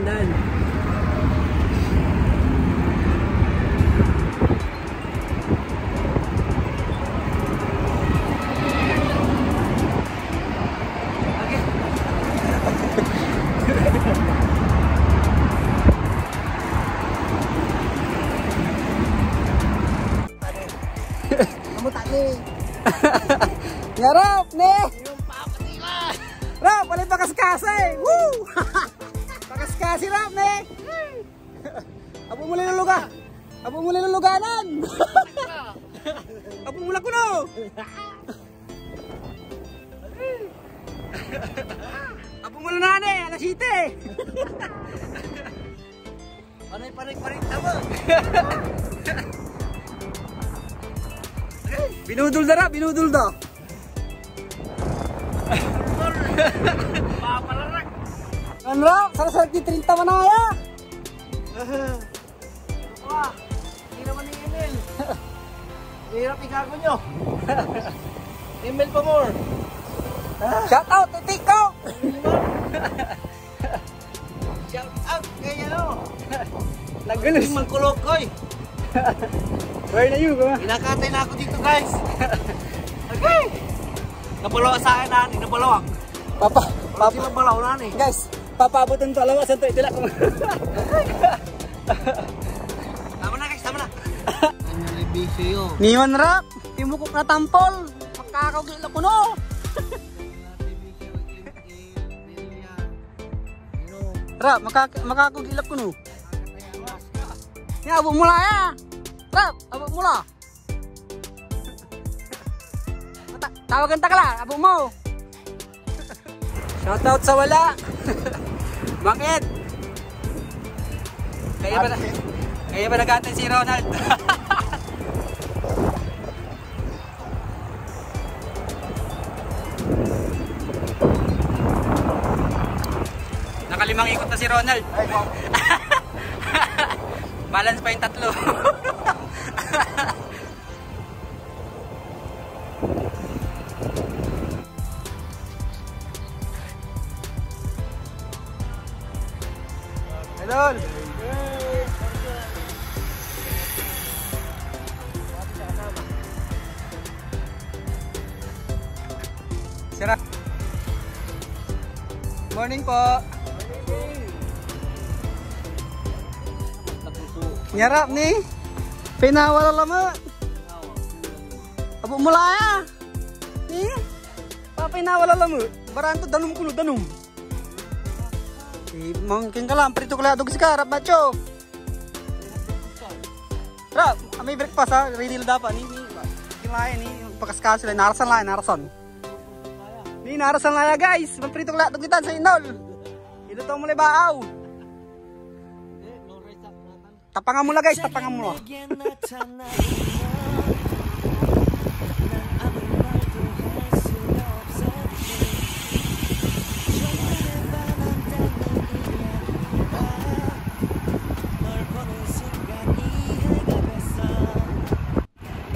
daan. Ngarap nih. Rap, paling pakas-kasi. Woo! Pakas-kasi rap nih. Apo muli luluga. Apo muli luluganan. Apo mula kuno. Apo mula nane, alas 7. Panik tama. Binudul dah, binudul dah. Papalarak. Ano? Sarap di 30 manaya. Wah, hindi naman yung email. Hirap ikago nyo. Email pa more. Shout out, Titiko. Shout out kay ano. Nagulus. Magkulokoy. Where na you, ba? Inakatay na ako dito, guys. Okay. Napalawa sa akin, nani. Napalawa. Papa. Silang balaw, nani. Guys, papaabutin to. Alawa, santo itila ko. Tama na, guys. Tama na. Niwan rap. Timukok na tampol. Makakagila ko, no. Rap, makakagila ko, no. Yan, abot mula ya. Rap, abot mula. Tawagan ta ka lang, abot mo. Shoutout sa wala. Bakit? Kaya ba nag-atay si Ronald? Nakalimang ikot na si Ronald. Balance pa yung 3. Hello. Sarap. Morning po. Nyarap nih. Pinawala lama. Abu mulaya. Nih. Pa pinawala lama. Baranto danum kuno danum. Mungkin kalam prito kala dog sekarang macho. Rap, may breakfast ha. Ready na dapat ni lain ni pakas-kasi lang narasan. Ni narasan lang guys. Prito kala dog kita sa inol. Ito to mulai baaw. Tapangan mo lang guys, tapangan mo.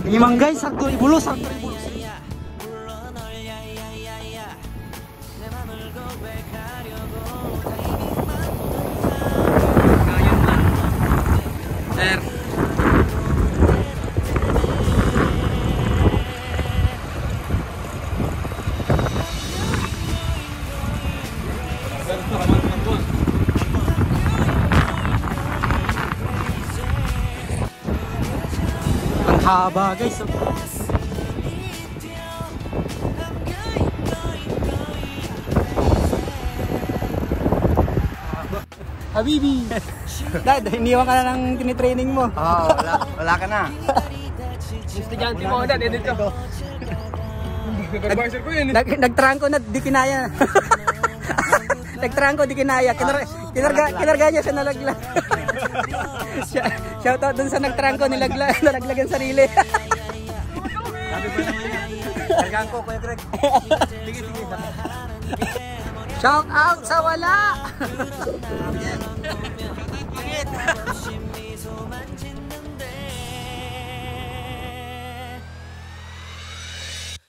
Ini mang guys, sakto ibulo. Haba guys. Habibi. Dad, iniwan ka na ng tinitraining mo. Oo, wala ka na. Estudyante mo, Dad, edit ko. Nagtrangko na, di kinaya. Nagtrangko, di kinaya. Kinarga niya siya nalaglag. Shoutout dun sa nagtrangko, nalaglagan sarili. Sabi ko naman yan. Kargaan ko, Kuya Greg. Sige. Shout out sa wala.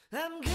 Pangit.